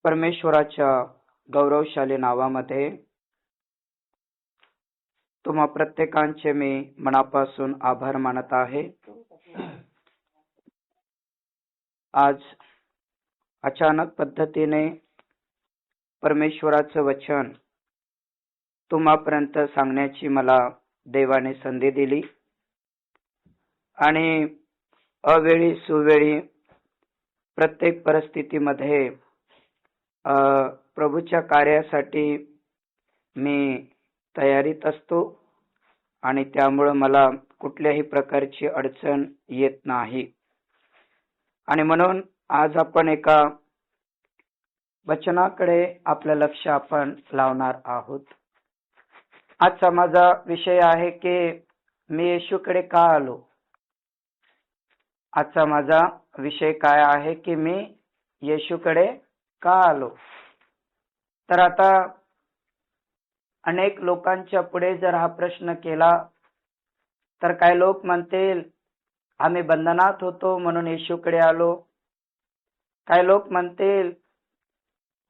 परमेश्वराच्या गौरवशाली नावामध्ये तुम्हा प्रत्येकांचे मी मनापासून आभार मानत आहे. आज अचानक पद्धतीने परमेश्वराचं वचन तुम्हापर्यंत सांगण्याची मला देवाने संधी दिली आणि अवेळी सुवेळी प्रत्येक परिस्थितीमध्ये प्रभूच्या कार्यासाठी मी तयारीत असतो आणि त्यामुळे मला कुठल्याही प्रकारची अडचण येत नाही. आणि म्हणून आज आपण एका वचनाकडे आपलं लक्ष आपण लावणार आहोत. आजचा माझा विषय आहे की मी येशूकडे का आलो. आजचा माझा विषय काय आहे की मी येशूकडे का आलो. तर आता अनेक लोकांच्या पुढे जर हा प्रश्न केला तर काही लोक म्हणतील आम्ही बंधनात होतो म्हणून येशूकडे आलो. काही लोक म्हणतील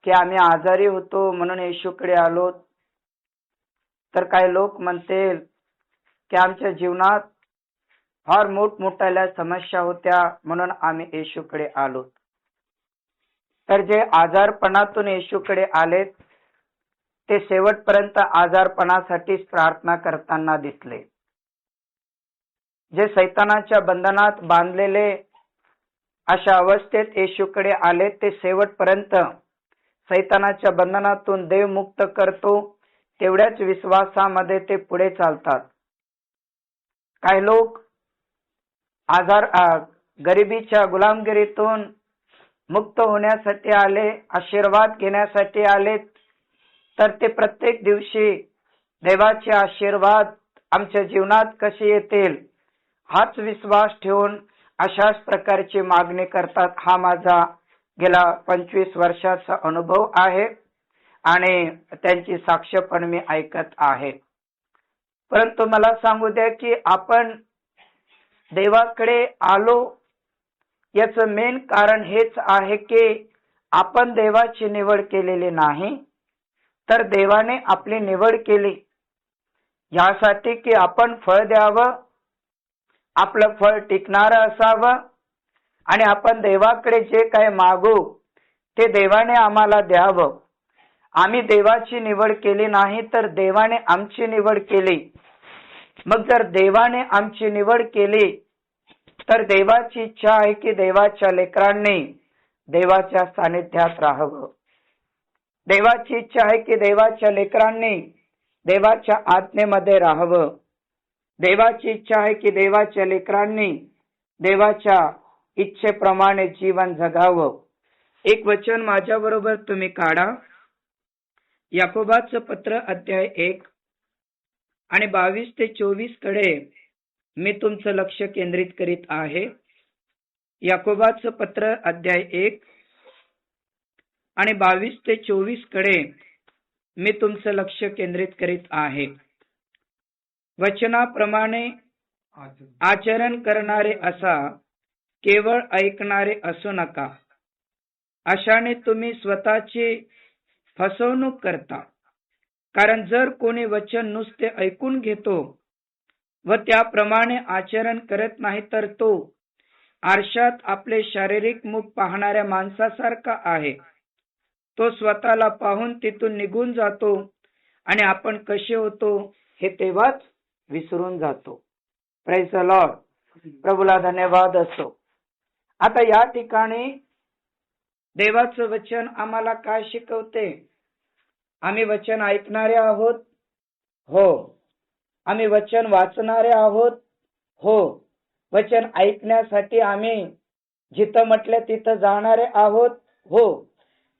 की आम्ही आजारी होतो म्हणून येशूकडे आलो. तर काही लोक म्हणतील की आमच्या जीवनात फार मोठमोठ्या समस्या होत्या म्हणून आम्ही येशूकडे आलो. तर जे आजारपणातून येशूकडे आलेत ते शेवटपर्यंत आजारपणासाठीच प्रार्थना करताना दिसले. जे सैतानाच्या बंधनात बांधलेले अशा अवस्थेत येशूकडे आले ते शेवटपर्यंत सैतानाच्या बंधनातून देव मुक्त करतो तेवढ्याच विश्वासामध्ये ते पुढे चालतात. काही लोक गरिबीच्या गुलामगिरीतून मुक्त होण्यासाठी आले, आशीर्वाद घेण्यासाठी आले. तर ते प्रत्येक दिवशी देवाचे आशीर्वाद आमच्या जीवनात कसे येतील हाच विश्वास ठेवून अशाच प्रकारची मागणी करतात. हा माझा गेला 25 वर्षाचा अनुभव आहे आणि त्यांची साक्ष पण मी ऐकत आहे. परंतु मला सांगू द्या की आपण देवाकडे आलो याचं मेन कारण हेच आहे की आपण देवाची निवड केलेली नाही तर देवाने आपली निवड केली यासाठी की आपण फळ द्यावं, आपलं फळ टिकणारं असावं आणि आपण देवाकडे जे काही मागू ते देवाने आम्हाला द्यावं. आम्ही देवाची निवड केली नाही तर देवाने आमची निवड केली. मग जर देवाने आमची निवड केली तर देवाची इच्छा आहे की देवाच्या लेकरांनी देवाच्या सानिध्यात राहावं. देवाची इच्छा आहे की देवाच्या लेकरांनी देवाच्या आज्ञेमध्ये राहावं. देवाची इच्छा आहे की देवाच्या लेकरांनी देवाच्या इच्छेप्रमाणे जीवन जगावं. एक वचन माझ्या बरोबर तुम्ही काढा. याकोबाचं पत्र अध्याय 1 आणि 22 ते 24 कडे मी तुमचं लक्ष केंद्रित करीत आहे. याकोबाचं पत्र अध्याय 1 आणि 22 ते 24 कडे मी तुमचं लक्ष केंद्रित करीत आहे. वचनाप्रमाणे आचरण करणारे असा, केवळ ऐकणारे असू नका. अशाने तुम्ही स्वतःची फसवणूक करता. कारण जर कोणी वचन नुसते ऐकून घेतो व त्याप्रमाणे आचरण करत नाही तर तो आरशात आपले शारीरिक मुख पाहणाऱ्या माणसासारखा आहे. तो स्वतःला पाहून तिथून निघून जातो आणि आपण कसे होतो हे तेव्हाच विसरून जातो. Praise the Lord. प्रभूला धन्यवाद असो. आता या ठिकाणी देवाचं वचन आम्हाला काय शिकवते. आम्ही वचन ऐकणारे आहोत. हो. आम्ही वचन वाचणारे आहोत. हो. वचन ऐकण्यासाठी आम्ही जिथं म्हटलं तिथं जाणारे आहोत. हो.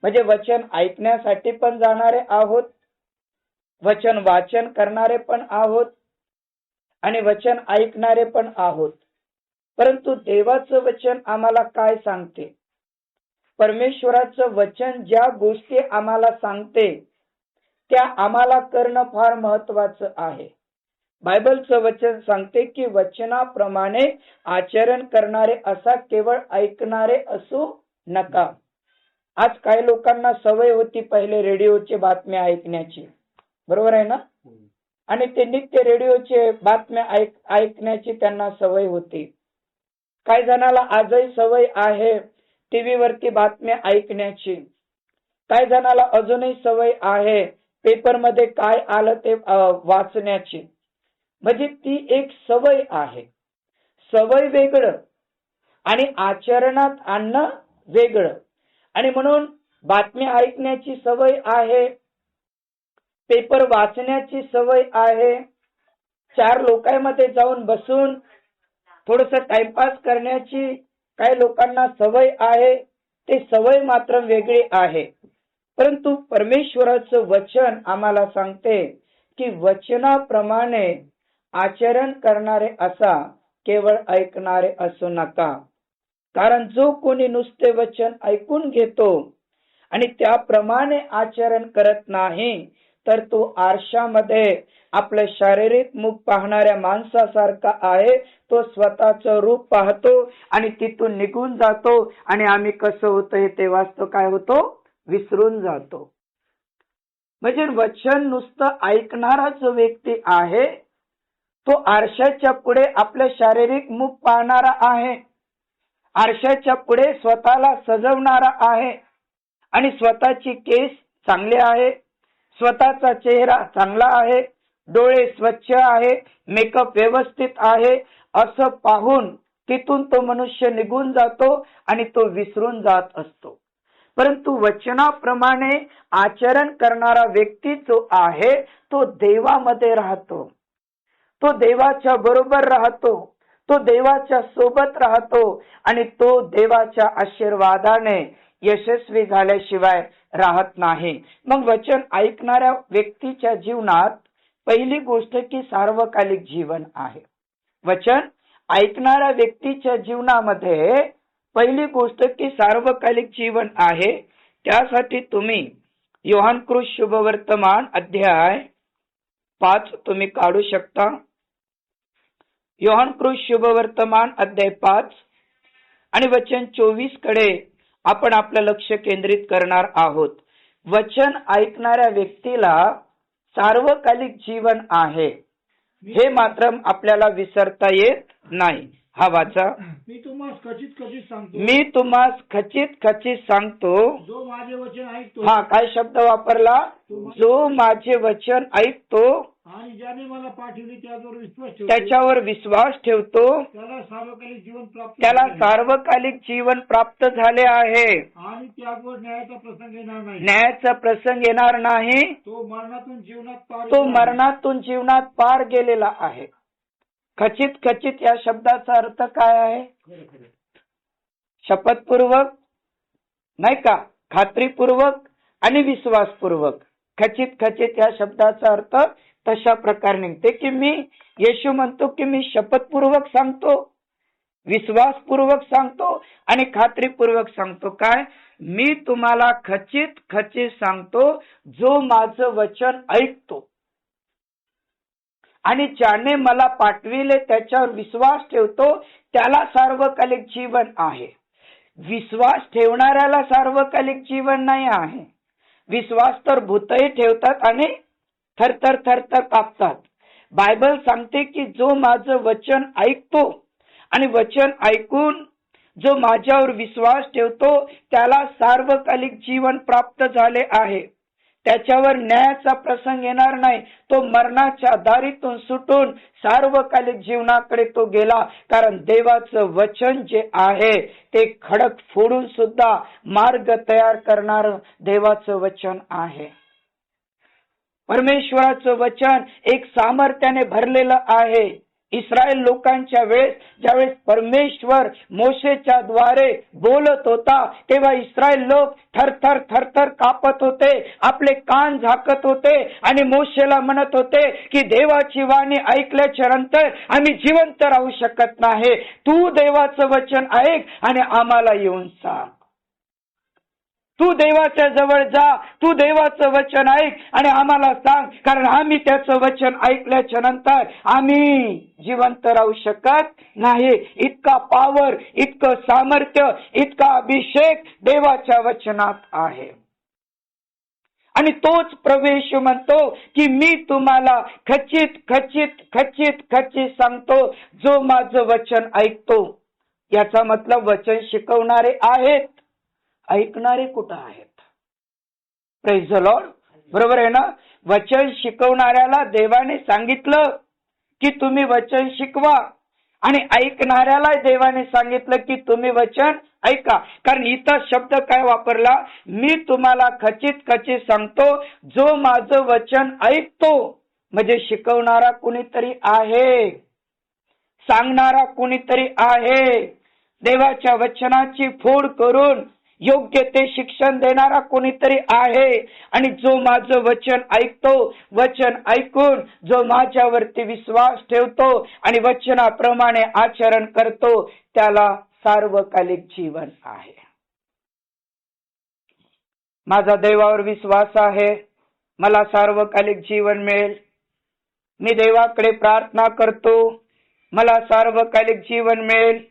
म्हणजे वचन ऐकण्यासाठी पण जाणारे आहोत, वचन वाचन करणारे पण आहोत आणि वचन ऐकणारे पण आहोत. परंतु देवाचं वचन आम्हाला काय सांगते. परमेश्वराचं वचन ज्या गोष्टी आम्हाला सांगते त्या आम्हाला करणं फार महत्वाचं आहे. बायबलचं वचन सांगते की वचनाप्रमाणे आचरण करणारे असा, केवळ ऐकणारे असू नका. आज काही लोकांना सवय होती पहिले रेडिओची बातम्या ऐकण्याची, बरोबर आहे ना? आणि ते नित्य रेडिओचे बातम्या ऐकण्याची त्यांना सवय होती. काही जणाला आजही सवय आहे टीव्हीवरती बातम्या ऐकण्याची. काही जणाला अजूनही सवय आहे पेपरमध्ये काय आलं ते वाचण्याची. म्हणजे ती एक सवय आहे. सवय वेगळं आणि आचरणात आणणं वेगळं. आणि म्हणून बातम्या ऐकण्याची सवय आहे, पेपर वाचण्याची सवय आहे, चार लोकांमध्ये जाऊन बसून थोडस टाइमपास करण्याची काही लोकांना सवय आहे. ते सवय मात्र वेगळी आहे. परंतु परमेश्वराचं वचन आम्हाला सांगते की वचनाप्रमाणे आचरण करणारे असा, केवळ ऐकणारे असू नका. कारण जो कोणी नुसते वचन ऐकून घेतो आणि त्याप्रमाणे आचरण करत नाही, तर तो आरशामध्ये आपलं शारीरिक मुख पाहणाऱ्या माणसासारखा आहे. तो स्वतःचं रूप पाहतो आणि तिथून निघून जातो आणि आम्ही कसं होतं ते वास्तव काय होतो विसरून जातो. म्हणजे वचन नुसतं ऐकणारा जो व्यक्ती आहे तो आरशाच्या पुढे आपलं शारीरिक मुख पाहणारा आहे, आरशाच्या पुढे स्वतःला सजवणारा आहे आणि स्वतःची केस चांगले आहे, स्वतःचा चेहरा चांगला आहे, डोळे स्वच्छ आहे, मेकअप व्यवस्थित आहे, असं पाहून तिथून तो मनुष्य निघून जातो आणि तो विसरून जात असतो. परंतु वचनाप्रमाणे आचरण करणारा व्यक्ती जो आहे तो देवामध्ये राहतो, तो देवाच्या बरोबर राहतो, तो देवाच्या सोबत राहतो आणि तो देवाच्या आशीर्वादाने यशस्वी झाल्याशिवाय राहत नाही. मग वचन ऐकणाऱ्या व्यक्तीच्या जीवनात पहिली गोष्ट की सार्वकालिक जीवन आहे. वचन ऐकणाऱ्या व्यक्तीच्या जीवनामध्ये पहिली गोष्ट की सार्वकालिक जीवन आहे. त्यासाठी तुम्ही योहानकृत शुभवर्तमान अध्याय 5 तुम्ही काढू शकता. योहानकृत शुभवर्तमान अध्याय 5 आणि वचन 24 कडे आपण आपलं लक्ष केंद्रित करणार आहोत. वचन ऐकणाऱ्या व्यक्तीला सार्वकालिक जीवन आहे, हे मात्र आपल्याला विसरता येत नाही. हा वाचा. मी तुम्हाला खचित खचित सांगतो, जो माझे वचन ऐकतो. हा काय शब्द वापरला? जो माझे वचन ऐकतो आणि ज्याने मला पाठवले त्याच्यावर विश्वास ठेवतो त्याला सार्वकालिक जीवन प्राप्त झाले आहे आणि त्यावर न्यायाचा प्रसंग येणार नाही. तो मरणातून जीवनात पार गेलेला आहे. खचित खचित या शब्दाचा अर्थ काय आहे? शपथपूर्वक नाही का, खात्रीपूर्वक आणि विश्वासपूर्वक. खचित खचित या शब्दाचा अर्थ तशा प्रकारे निघते की मी येशू म्हणतो की मी शपथपूर्वक सांगतो, विश्वासपूर्वक सांगतो आणि खात्रीपूर्वक सांगतो. काय? मी तुम्हाला खचित खचित सांगतो, जो माझं वचन ऐकतो आणि ज्याने मला पाठविले त्याच्यावर विश्वास ठेवतो त्याला सार्वकालिक जीवन आहे. विश्वास ठेवणाऱ्याला सार्वकालिक जीवन नाही आहे. विश्वास तर भूतही ठेवतात आणि थरथर थरथर कापतात. बायबल सांगते की जो माझं वचन ऐकतो आणि वचन ऐकून जो माझ्यावर विश्वास ठेवतो त्याला सार्वकालिक जीवन प्राप्त झाले आहे. त्याच्यावर न्यायाचा प्रसंग येणार नाही. तो मरणाच्या दारीतून सुटून सार्वकालिक जीवनाकडे तो गेला. कारण देवाचं वचन जे आहे ते खडक फोडून सुद्धा मार्ग तयार करणारं देवाचं वचन आहे. परमेश्वराचं वचन एक सामर्थ्याने भरलेलं आहे. इस्रायल लोकांच्या वेळेस ज्यावेळेस परमेश्वर मोशेच्या द्वारे बोलत होता तेव्हा इस्रायल लोक थरथर थरथर कापत होते, आपले कान झाकत होते आणि मोशेला म्हणत होते की देवाची वाणी ऐकल्याच्या नंतर आम्ही जिवंत राहू शकत नाही. तू देवाचं वचन ऐक आणि आम्हाला येऊन सांग. तू देवाच्या जवळ जा, तू देवाचं वचन ऐक आणि आम्हाला सांग, कारण आम्ही त्याचं वचन ऐकल्याच्या नंतर आम्ही जिवंत राहू शकत नाही. इतका पावर, इतकं सामर्थ्य, इतका अभिषेक देवाच्या वचनात आहे. आणि तोच प्रवेश म्हणतो की मी तुम्हाला खचित खचित खचित खचित सांगतो, जो माझं वचन ऐकतो. याचा मतलब वचन शिकवणारे आहेत, ऐकणारे कुठं आहेत? Praise the Lord. बरोबर आहे ना? वचन शिकवणाऱ्याला देवाने सांगितलं की तुम्ही वचन शिकवा, आणि ऐकणाऱ्याला देवाने सांगितलं की तुम्ही वचन ऐका. कारण इथं शब्द काय वापरला? मी तुम्हाला खचित खचित सांगतो, जो माझं वचन ऐकतो. म्हणजे शिकवणारा कुणीतरी आहे, सांगणारा कुणीतरी आहे, देवाच्या वचनाची फोड करून योग्य ते शिक्षण देणारा कोणीतरी आहे. आणि जो माझं वचन ऐकतो, वचन ऐकून जो माझ्यावरती विश्वास ठेवतो आणि वचनाप्रमाणे आचरण करतो, त्याला सार्वकालिक जीवन आहे. माझा देवावर विश्वास आहे, मला सार्वकालिक जीवन मिळेल. मी देवाकडे प्रार्थना करतो, मला सार्वकालिक जीवन मिळेल.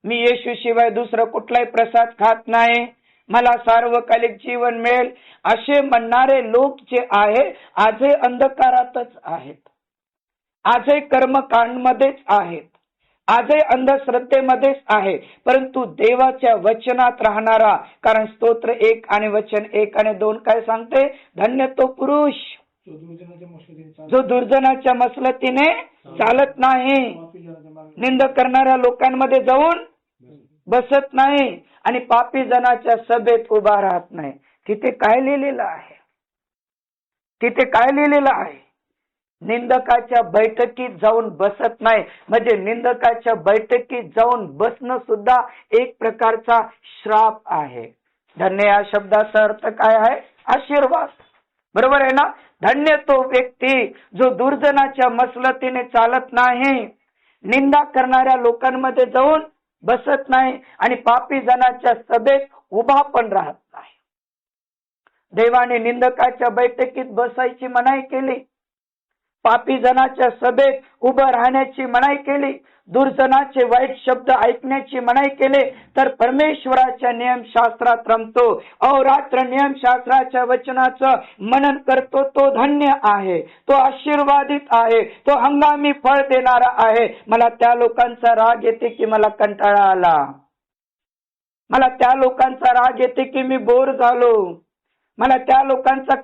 मी येशू शिवाय दुसरं कुठलाही प्रसाद खात नाही, मला सार्वकालिक जीवन मिळेल. असे म्हणणारे लोक जे आहे आजही अंधकारातच आहेत, आजही कर्मकांडमध्येच आहेत, आजही अंधश्रद्धेमध्येच आहे. परंतु देवाच्या वचनात राहणारा, कारण स्तोत्र 1 आणि वचन 1 आणि 2 काय सांगते? धन्य तो पुरुष जो दुर्जनाच्या मसलतीने चालत नाही, निंद करणाऱ्या लोकांमध्ये जाऊन बसत नाही आणि पापी जनाच्या सभेत उभा राहत नाही. तिथे काय लिहिलेलं आहे? तिथे काय लिहिलेलं आहे? निंदकाच्या बैठकीत जाऊन बसत नाही. म्हणजे निंदकाच्या बैठकीत जाऊन बसणं सुद्धा एक प्रकारचा श्राप आहे. धन्य या शब्दाचा अर्थ काय आहे? आशीर्वाद. बरोबर आहे ना? धन्य तो व्यक्ती जो दुर्जनाच्या मसलतीने चालत नाही, निंदा करणाऱ्या लोकांमध्ये जाऊन बसत नाही आणि पापी जनाच्या सभेत उभा पण राहत नाही. देवाने निंदकाच्या बैठकीत बसायची मनाई केली, पापी जनाच्या सभेत उभं राहण्याची मनाई केली, दुर्जनाचे वाईट शब्द ऐकण्याची मनाई केले. तर परमेश्वराच्या नियमशास्त्रात रमतो, अहोरात्र नियमशास्त्राच्या वचनाचं मनन करतो, तो धन्य आहे, तो आशीर्वादित आहे, तो हंगामी फळ देणारा आहे. मला त्या लोकांचा राग येते की मला कंटाळा आला, मला त्या लोकांचा राग येते की मी बोर झालो, मला त्या लोकांचा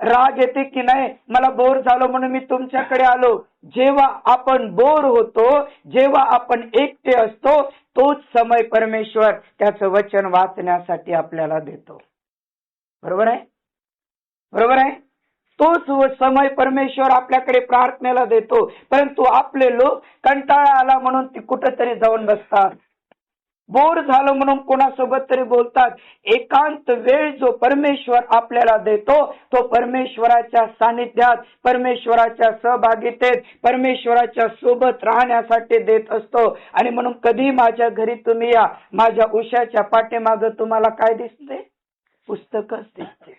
राग येते की नाही मला बोर झालो म्हणून मी तुमच्याकडे आलो. जेव्हा आपण बोर होतो, जेव्हा आपण एकटे असतो, तोच समय परमेश्वर त्याचं वचन वाचण्यासाठी आपल्याला देतो. बरोबर आहे? बरोबर आहे? तोच समय परमेश्वर आपल्याकडे प्रार्थनेला देतो. परंतु आपले लोक कंटाळा आला म्हणून ती कुठेतरी जाऊन बसतात, बोर झालं म्हणून कोणासोबत तरी बोलतात. एकांत वेळ जो परमेश्वर आपल्याला देतो, तो परमेश्वराच्या सानिध्यात, परमेश्वराच्या सहभागितेत, परमेश्वराच्या सोबत राहण्यासाठी देत असतो. आणि म्हणून कधी माझ्या घरी तुम्ही या, माझ्या उशाच्या पाठीमागं तुम्हाला काय दिसते? पुस्तकच दिसते,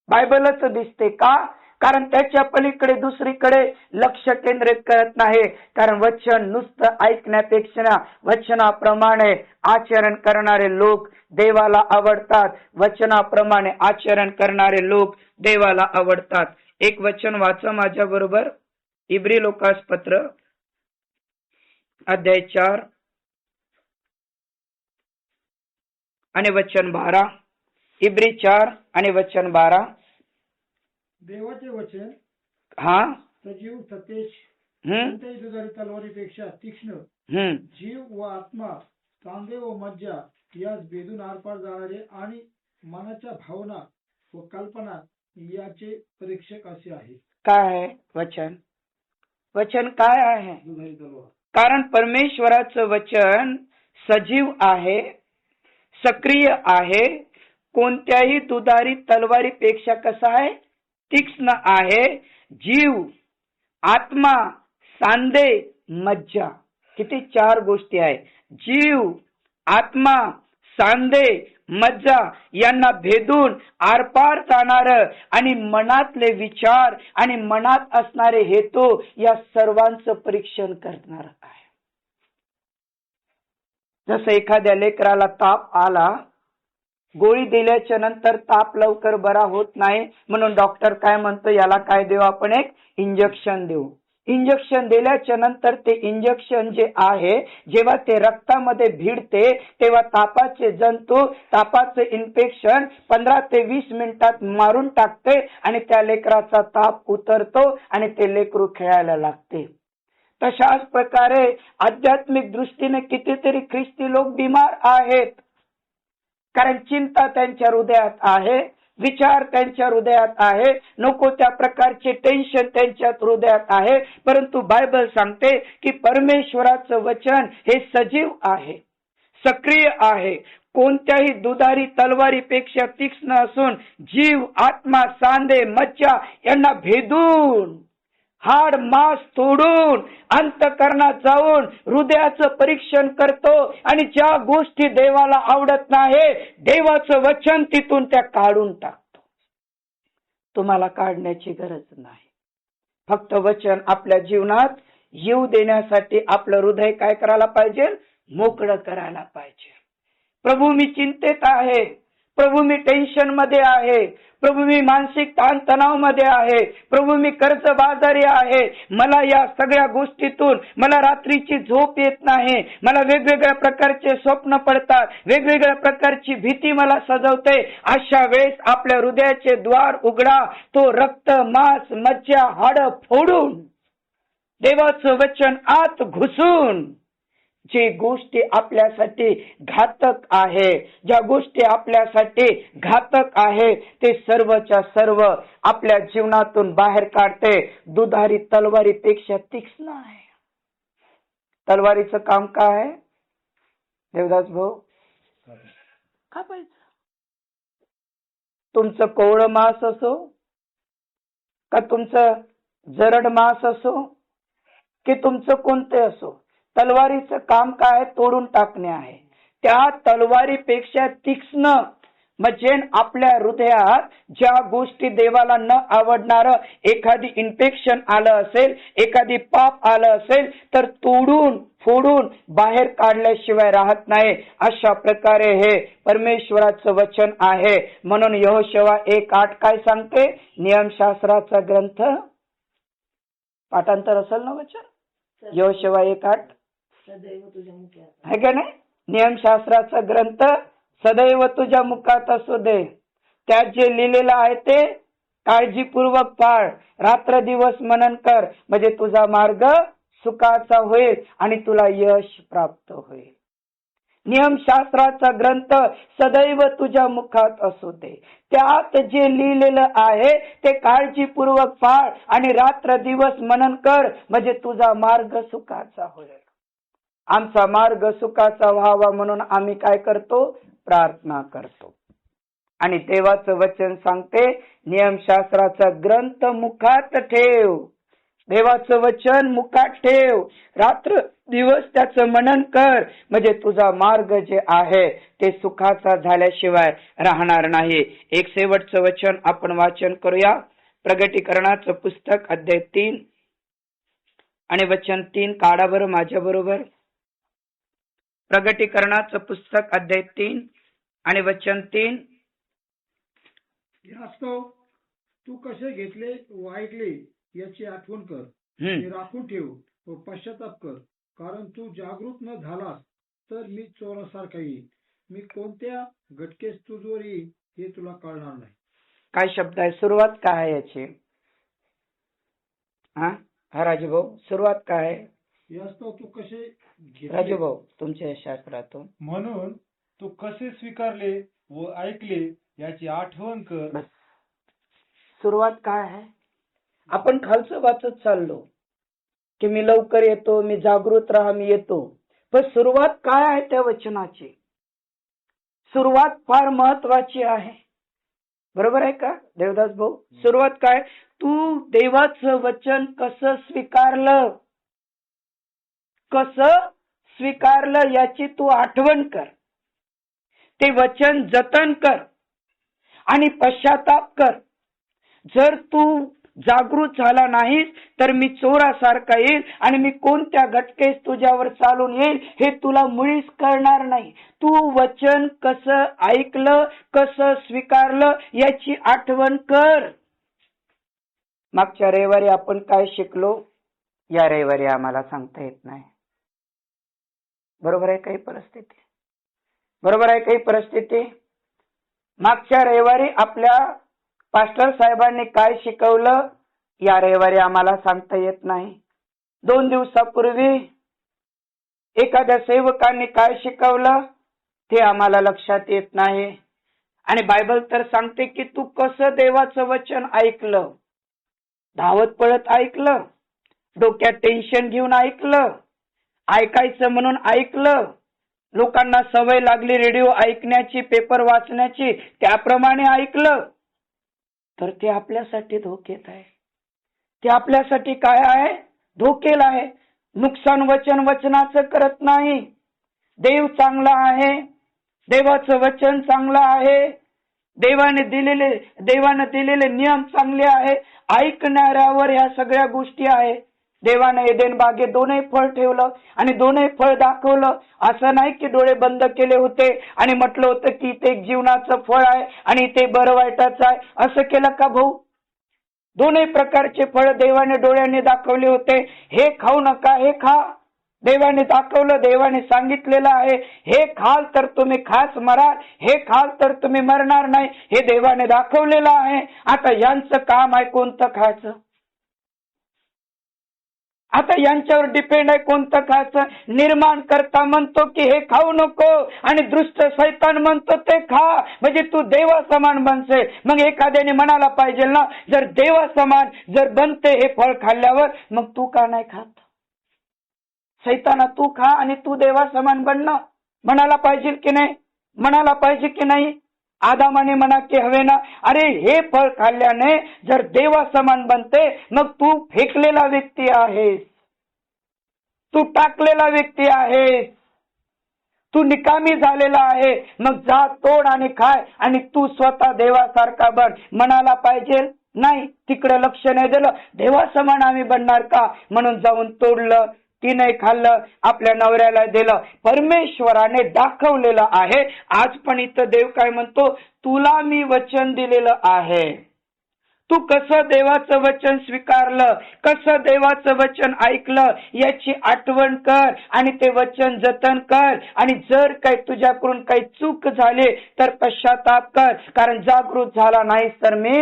बायबलच दिसते. का? कारण त्याच्या पलीकडे दुसरीकडे लक्ष केंद्रित करत नाही. कारण वचन नुसतं ऐकण्यापेक्षा वचनाप्रमाणे आचरण करणारे लोक देवाला आवडतात. वचनाप्रमाणे आचरण करणारे लोक देवाला आवडतात. एक वचन वाचा माझ्या बरोबर, इब्री लोकास पत्र अध्याय 4 आणि वचन 12. इब्री 4 आणि वचन 12. देवाचे वचन सजीव, सतेज, कोणत्याही दुधारी तलवारीपेक्षा तीक्ष्ण, जीव व आत्मा, सांधे व मज्जा यास भेदून आरपार जाणारे आणि मनाच्या भावना व कल्पना याचे परीक्षक असे आहे. काय आहे वचन? वचन काय आहे? दुधारी तलवार. कारण परमेश्वराचं वचन सजीव आहे, सक्रिय आहे, कोणत्याही दुधारी तलवारीपेक्षा कसं आहे? तीक्ष्ण आहे. जीव, आत्मा, सांधे, मज्जा, किती 4 गोष्टी आहे. जीव, आत्मा, सांधे मज्जा यांना भेदून आरपार जाणार आणि मनातले विचार आणि मनात असणारे हेतू या सर्वांचं परीक्षण करणार आहे. जसं एखाद्या लेकराला ताप आला, गोळी दिल्याच्या नंतर ताप लवकर बरा होत नाही, म्हणून डॉक्टर काय म्हणतो, याला काय देऊ आपण, एक इंजेक्शन देऊ. इंजेक्शन दिल्याच्या नंतर ते इंजेक्शन जे आहे, जेव्हा ते रक्तामध्ये भिडते तेव्हा तापाचे जंतू, तापाचे इन्फेक्शन 15 ते 20 मिनिटात मारून टाकते आणि त्या लेकराचा ताप उतरतो आणि ते लेकरू खेळायला लागते. तशाच प्रकारे आध्यात्मिक दृष्टीने कितीतरी ख्रिस्ती लोक बिमार आहेत, कारण चिंता त्यांच्या हृदयात आहे, विचार त्यांच्या हृदयात आहे, नको त्या प्रकारचे टेन्शन त्यांच्या हृदयात आहे. परंतु बायबल सांगते की परमेश्वराचं वचन हे सजीव आहे, सक्रिय आहे, कोणत्याही दुधारी तलवारीपेक्षा तीक्ष्ण असून जीव, आत्मा, सांधे, मज्जा यांना भेदून, हाड मांस तोडून, अंतःकरणात जाऊन हृदयाचं परीक्षण करतो आणि ज्या गोष्टी देवाला आवडत नाही, देवाचं वचन तिथून त्या काढून टाकतो. तुम्हाला काढण्याची गरज नाही. फक्त वचन आपल्या जीवनात येऊ देण्यासाठी आपलं हृदय काय करायला पाहिजे, मोकळं करायला पाहिजे. प्रभू मी चिंतेत आहे, प्रभू मी टेन्शन मध्ये आहे, प्रभू मी मानसिक ताणतणाव मध्ये आहे, प्रभू मी कर्जबाजारी आहे, मला या सगळ्या गोष्टीतून मला रात्रीची झोप येत नाही, मला वेगवेगळ्या प्रकारचे स्वप्न पडतात, वेगवेगळ्या प्रकारची भीती मला सजवते. अशा वेळेस आपल्या हृदयाचे द्वार उघडा, तो रक्त, मांस, मज्जा, हाडं फोडून देवाचं वचन आत घुसून जे गोष्टी आपल्यासाठी घातक आहे, ज्या गोष्टी आपल्यासाठी घातक आहे, ते सर्वच्या सर्व आपल्या जीवनातून बाहेर काढते. दुधारी तलवारीपेक्षा तीक्ष्ण आहे. तलवारीचं काम काय आहे देवदास भाऊ? कापायचं. तुमचं कोवळं मांस असो का तुमचं जरड मांस असो की तुमचं कोणते असो, तलवारीचं काम काय? तोडून टाकणे आहे. त्या तलवारीपेक्षा तीक्ष्ण म्हणजे आपल्या हृदयात ज्या गोष्टी देवाला न आवडणार, एखादी इन्फेक्शन आलं असेल, एखादी पाप आलं असेल, तर तोडून फोडून बाहेर काढल्याशिवाय राहत नाही. अशा प्रकारे हे परमेश्वराचं वचन आहे. म्हणून यहोशुआ 1:8 काय सांगते? नियमशास्त्राचा ग्रंथ, पाठांतर असेल ना वचन, यहोशुआ 1:8 है का नाही? नियमशास्त्राचा ग्रंथ सदैव तुझ्या मुखात असू दे, त्यात जे लिहिलेलं आहे ते काळजीपूर्वक पाळ, रात्र दिवस मनन कर, म्हणजे तुझा मार्ग सुखाचा होईल आणि तुला यश प्राप्त होईल. नियमशास्त्राचा ग्रंथ सदैव तुझ्या मुखात असू दे, त्यात जे लिहिलेलं आहे ते काळजीपूर्वक पाळ आणि रात्र दिवस मनन कर, म्हणजे तुझा मार्ग सुखाचा होईल. आमचा मार्ग सुखाचा व्हावा म्हणून आम्ही काय करतो? प्रार्थना करतो. आणि देवाचं वचन सांगते, नियमशास्त्राचा ग्रंथ मुखात ठेव, देवाचं वचन मुखात ठेव, रात्र दिवस त्याचं मनन कर, म्हणजे तुझा मार्ग जे आहे ते सुखाचा झाल्याशिवाय राहणार नाही. एक शेवटचं वचन आपण वाचन करूया. प्रगटीकरणाचं पुस्तक अध्याय 3 आणि वचन 3 काढा बरं माझ्या बरोबर. प्रगटीकरणाचं पुस्तक अध्याय 3 आणि वचन 3. यास्तव तू कसे घेतले व ऐकले याची आठवण कर, ते राखून ठेव व पश्चाताप कर, कारण तू जागृत न झालास तर मी चोरासारखा येईल, मी कोणत्या घटकेस तुझवर येईल हे तुला कळणार नाही. काय शब्द आहे? सुरुवात काय आहे याची? हा राजूभाऊ, सुरुवात काय आहे? यास्तव तू कसे राजूभाऊ तुमच्या शास्त्रातून, म्हणून तू कसे स्वीकारले व ऐकले याची आठवण कर. सुरुवात काय आहे? आपण खालचं वाचत चाललो की मी लवकर येतो, मी जागृत राहा, मी येतो, पण सुरुवात काय आहे त्या वचनाची? सुरुवात फार महत्वाची आहे. बरोबर आहे का देवदास भाऊ? सुरुवात काय? तू देवाचं वचन कसं स्वीकारलं, कसं स्वीकारलं याची तू आठवण कर. ते वचन जतन कर आणि पश्चाताप कर. जर तू जागृत झाला नाहीस तर मी चोरासारखा येईल आणि मी कोणत्या घटकेस तुझ्यावर चालून येईल हे तुला मुळीच कळणार नाही. तू वचन कसं ऐकलं, कसं स्वीकारलं याची आठवण कर. मागच्या रविवारी आपण काय शिकलो, या रविवारी आम्हाला सांगता येत नाही. बरोबर आहे काही परिस्थिती, बरोबर आहे काही परिस्थिती. मागच्या रविवारी आपल्या पास्टर साहेबांनी काय शिकवलं, या रविवारी आम्हाला सांगता येत नाही. 2 दिवसापूर्वी एखाद्या सेवकांनी काय शिकवलं ते आम्हाला लक्षात येत नाही. आणि बायबल तर सांगते की तू कसं देवाचं वचन ऐकलं, धावत पळत ऐकलं, डोक्यात टेन्शन घेऊन ऐकलं, ऐकायचं म्हणून ऐकलं, लोकांना सवय लागली रेडिओ ऐकण्याची, पेपर वाचण्याची, त्याप्रमाणे ऐकलं, तर ते आपल्यासाठी धोक्यात आहे. ते आपल्यासाठी काय आहे, धोकेला आहे. नुकसान वचनाचं करत नाही. देव चांगला आहे, देवाचं वचन चांगलं आहे, देवाने दिलेले नियम चांगले आहे. ऐकणाऱ्यावर ह्या सगळ्या गोष्टी आहे. देवाने एदेन बागेत 2 फळ ठेवलं आणि 2 फळ दाखवलं. असं नाही की डोळे बंद केले होते आणि म्हटलं होतं की ते जीवनाचं फळ आहे आणि ते बरं वाईटाचं आहे. असं केलं का भाऊ? 2 प्रकारचे फळ देवाने डोळ्याने दाखवले होते. हे खाऊ नका, हे खा. देवाने दाखवलं, देवाने सांगितलेलं आहे. हे खाल तर तुम्ही खास मराल, हे खाल तर तुम्ही मरणार नाही, हे देवाने दाखवलेलं आहे. आता यांचं काम आहे कोणतं खायचं. आता यांच्यावर डिपेंड आहे कोणतं खायचं. निर्माण करता म्हणतो की हे खाऊ नको आणि दृष्ट शैतान म्हणतो ते खा, म्हणजे तू देवासमान बनसे. मग एखाद्याने म्हणायला पाहिजे ना, जर देवासमान जर बनते हे फळ खाल्ल्यावर, मग तू का नाही खात? शैताना तू खा आणि तू देवासमान बनणं म्हणायला पाहिजे की नाही? म्हणायला पाहिजे की नाही? आदामाने म्हणा की हवे ना, अरे हे फळ खाल्ल्याने जर देवासमान बनते, मग तू फेकलेला व्यक्ती आहेस, तू टाकलेला व्यक्ती आहेस, तू निकामी झालेला आहे. मग जा, तोड आणि खाय आणि तू स्वतः देवासारखा बन म्हणायला पाहिजे नाही. तिकडे लक्ष नाही दिलं. देवासमान आम्ही बनणार का म्हणून जाऊन तोडलं, ती नाही खाल्लं, आपल्या नवऱ्याला दिलं. परमेश्वराने दाखवलेलं आहे. आज पण इथं देव काय म्हणतो, तुला मी वचन दिलेलं आहे. तू कसं देवाचं वचन स्वीकारलं, कसं देवाचं वचन ऐकलं याची आठवण कर आणि ते वचन जतन कर. आणि जर काही तुझ्याकडून काही चूक झाली तर पश्चाताप कर, कारण जागृत झाला नाहीस तर मी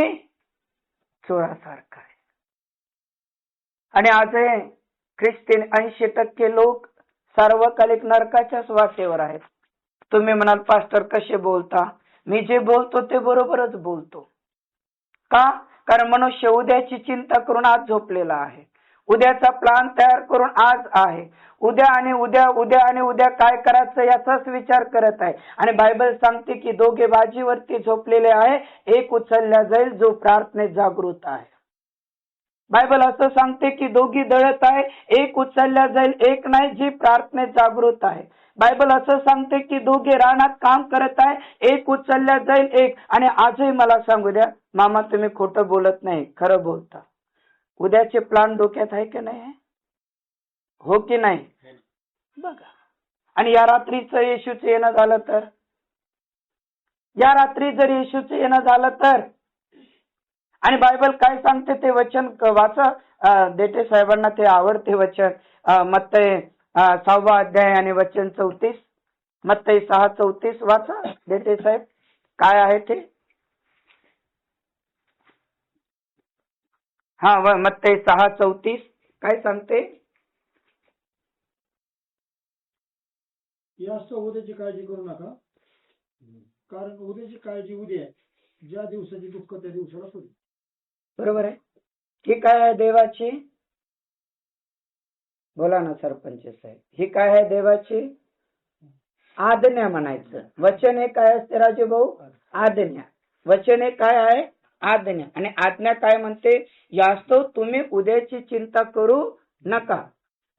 चोरासारखा आहे. आणि आज ख्रिस्तीन 80% लोक सार्वकालिक नरकाच्याच वाटेवर आहेत. तुम्ही म्हणाल पास्टर कसे बोलता? मी जे बोलतो ते बरोबरच बोलतो. का? कारण मनुष्य उद्याची चिंता करून आज झोपलेला आहे. उद्याचा प्लान तयार करून आज आहे. उद्या काय करायचं याचाच विचार करत आहे. आणि बायबल सांगते की 2 बाजीवरती झोपलेले आहे, एक उचलला जाईल जो प्रार्थनेत जागृत आहे. बायबल असं सांगते की 2 दळत आहे, एक उचलल्या जाईल, एक नाही जी प्रार्थनेत जागृत आहे. बायबल असं सांगते की 2 रानात काम करत आहे, एक उचलल्या जाईल, एक. आणि आजही मला सांगू द्या मामा, तुम्ही खोटं बोलत नाही, खरं बोलता. उद्याचे प्लान डोक्यात आहे की नाही? हो की नाही? बघा. आणि या रात्रीचं येशूचं येणं झालं तर, या रात्री जर येशूचं येणं झालं तर, आणि बायबल काय सांगते ते वचन वाचा. देठे साहेबांना ते आवडते वचन. मत्तई 6वा अध्याय आणि वचन 34. मत्तई 6:34 वाचा देठे साहेब, काय आहे ते? मत्तई 6:34 काय सांगते? यास्तव उद्याची काळजी करू नका, कारण उद्याची काळजी उद्या, ज्या दिवसाची दुःख त्या दिवसाला होईल. बरोबर आहे. ही काय आहे देवाची? बोला ना सरपंच साहेब, ही काय आहे देवाची आज्ञा म्हणायचं. वचन हे काय असते राजू भाऊ? आज्ञा. वचन हे काय आहे? आज्ञा. आणि आज्ञा काय म्हणते? यास्तव तुम्ही उद्याची चिंता करू नका.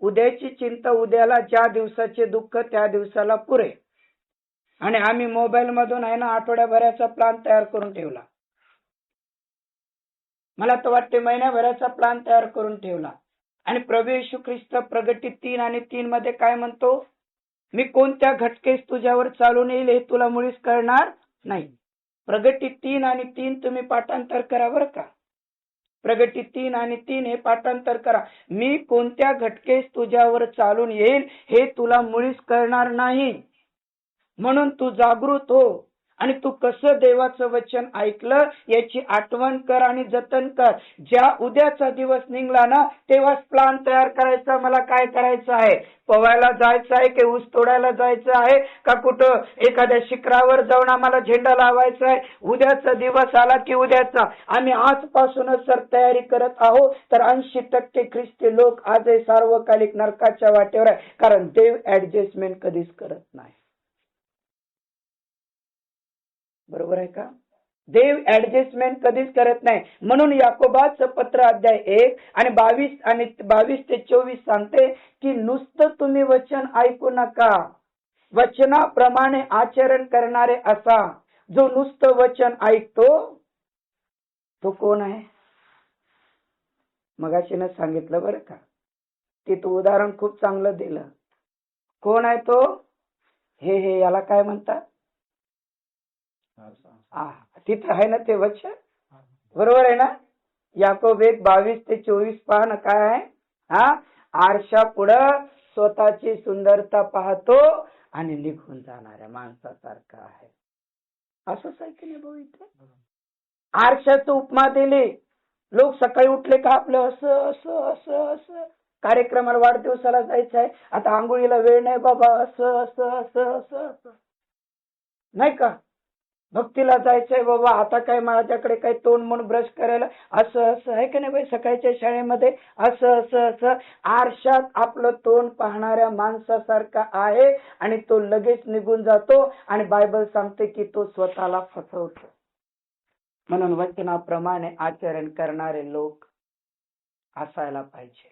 उद्याची चिंता उद्याला, ज्या दिवसाचे दुःख त्या दिवसाला पुरे. आणि आम्ही मोबाईल मधून आहे ना आठवड्याभराचा प्लॅन तयार करून ठेवला. मला तर वाटते महिन्याभराचा प्लॅन तयार करून ठेवला. आणि प्रभू येशू ख्रिस्त प्रगती 3 आणि 3 मध्ये काय म्हणतो, मी कोणत्या घटकेस तुझ्यावर चालून येईल हे तुला मुळीच कळणार नाही. प्रगती 3 आणि 3 तुम्ही पाठांतर करा बरं का. प्रगती 3 आणि 3 हे पाठांतर करा. मी कोणत्या घटकेस तुझ्यावर चालून येईल हे तुला मुळीच कळणार नाही. म्हणून तू जागृत हो आणि तू कसं देवाचं वचन ऐकलं याची आठवण कर आणि जतन कर. ज्या उद्याचा दिवस निघला ना तेव्हाच प्लॅन तयार करायचा. मला काय करायचं आहे, पोवायला जायचं आहे की ऊस तोडायला जायचं आहे का कुठं एखाद्या शिखरावर जाऊन आम्हाला झेंडा लावायचा आहे. उद्याचा दिवस आला की उद्याचा आम्ही आजपासूनच जर तयारी करत आहोत तर 80% ख्रिस्ती लोक आजही सार्वकालिक नरकाच्या वाटेवर आहे. कारण देव ऍडजस्टमेंट कधीच करत नाही. बरोबर आहे का. देव ऍडजस्टमेंट कधीच करत नाही. म्हणून याकोबाचं पत्र अध्याय 1 आणि 22 ते 24 सांगते की नुसतं तुम्ही वचन ऐकू नका, वचनाप्रमाणे आचरण करणारे असा. जो नुसतं वचन ऐकतो तो कोण आहे. मगाशीनं सांगितलं बरं का, की तू उदाहरण खूप चांगलं दिलं. कोण आहे तो, हे याला काय म्हणतात, तिथं आहे ना ते वचन, बरोबर आहे ना. याकोब 1 22 ते 24 पहा ना काय आहे. आरशा पुढं स्वतःची सुंदरता पाहतो आणि निघून जाणाऱ्या माणसासारखा आहे. असंच आहे की नाही भाऊ. इथे आरशाचं उपमा दिली. लोक सकाळी उठले का आपलं असं असं असं असं कार्यक्रमाला वाढदिवसाला जायचं आहे, आता आंघोळीला वेळ नाही बाबा, असं असं असं असं असं नाही का. भक्तीला जायचंय बाबा, आता काय माझ्याकडे काय तोंड म्हणून ब्रश करायला, असं असं आहे की नाही बाई. सकाळच्या शाळेमध्ये असं असं असं आरशात आपलं तोंड पाहणाऱ्या माणसासारखा आहे आणि तो लगेच निघून जातो. आणि बायबल सांगते की तो स्वतःला फसवतो. म्हणून वचनाप्रमाणे आचरण करणारे लोक असायला पाहिजे.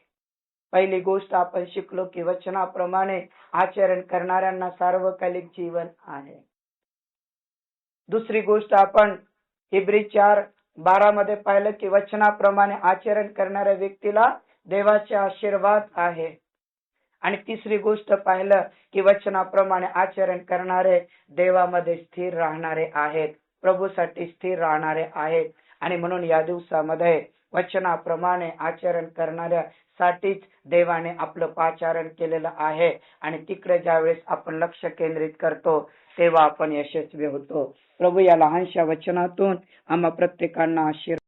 पहिली गोष्ट आपण शिकलो की वचनाप्रमाणे आचरण करणाऱ्यांना सार्वकालिक जीवन आहे. दुसरी गोष्ट आपण इब्री 4:12 मध्ये पाहिलं की वचनाप्रमाणे आचरण करणाऱ्या व्यक्तीला देवाचे आशीर्वाद आहे. आणि तिसरी गोष्ट पाहिलं की वचनाप्रमाणे आचरण करणारे देवामध्ये स्थिर राहणारे आहेत, प्रभूसाठी स्थिर राहणारे आहेत. आणि म्हणून या दिवसामध्ये वचनाप्रमाणे आचरण करणाऱ्या साठीच देवाने आपलं पाचारण केलेलं आहे. आणि तिकडे ज्यावेळेस आपण लक्ष केंद्रित करतो तेव्हा आपण यशस्वी होतो. प्रभू या लहानशा वचनातून आम्हा प्रत्येकांना आशीर्वाद